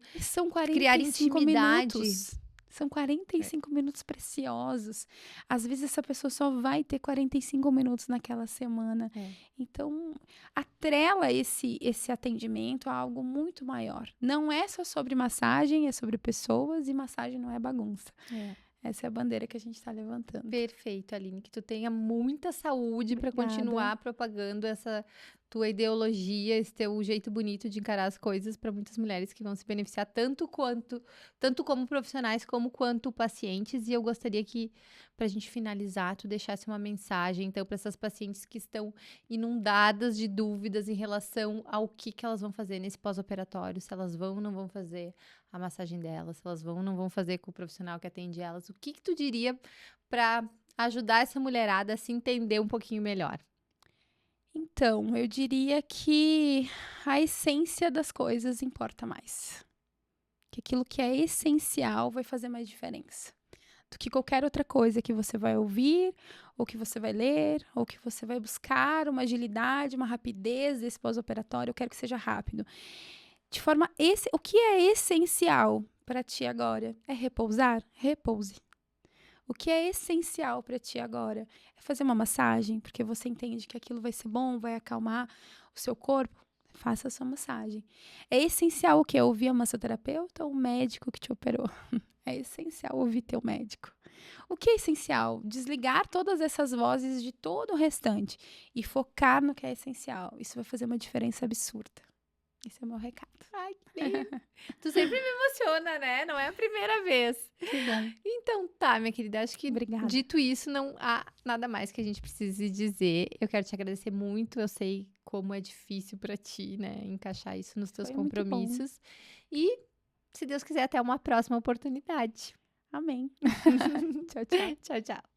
criar intimidade. Minutos. São 45 minutos preciosos. Às vezes, essa pessoa só vai ter 45 minutos naquela semana. Então, atrela esse atendimento a algo muito maior. Não é só sobre massagem, é sobre pessoas. E massagem não é bagunça. Essa é a bandeira que a gente está levantando. Perfeito, Aline. Que tu tenha muita saúde para continuar propagando essa tua ideologia, esse teu jeito bonito de encarar as coisas para muitas mulheres que vão se beneficiar tanto como profissionais como quanto pacientes. E eu gostaria que, para a gente finalizar, tu deixasse uma mensagem, então, para essas pacientes que estão inundadas de dúvidas em relação ao que elas vão fazer nesse pós-operatório, se elas vão ou não vão fazer a massagem delas, se elas vão ou não vão fazer com o profissional que atende elas. O que tu diria para ajudar essa mulherada a se entender um pouquinho melhor? Então, eu diria que a essência das coisas importa mais. Que aquilo que é essencial vai fazer mais diferença do que qualquer outra coisa que você vai ouvir, ou que você vai ler, ou que você vai buscar uma agilidade, uma rapidez desse pós-operatório. Eu quero que seja rápido. De forma o que é essencial para ti agora? É repousar? Repouse. O que é essencial para ti agora? É fazer uma massagem, porque você entende que aquilo vai ser bom, vai acalmar o seu corpo? Faça a sua massagem. É essencial o quê? Ouvir a massoterapeuta ou o médico que te operou? É essencial ouvir teu médico. O que é essencial? Desligar todas essas vozes de todo o restante e focar no que é essencial. Isso vai fazer uma diferença absurda. Esse é o meu recado. Ai, que lindo. Tu sempre me emociona, né? Não é a primeira vez. Que bom. Então tá, minha querida, acho que Obrigada. dito isso, não há nada mais que a gente precise dizer. Eu quero te agradecer muito, eu sei como é difícil pra ti, né, encaixar isso nos teus Foi muito bom. compromissos. E, se Deus quiser, até uma próxima oportunidade. Amém. Tchau, tchau. Tchau, tchau.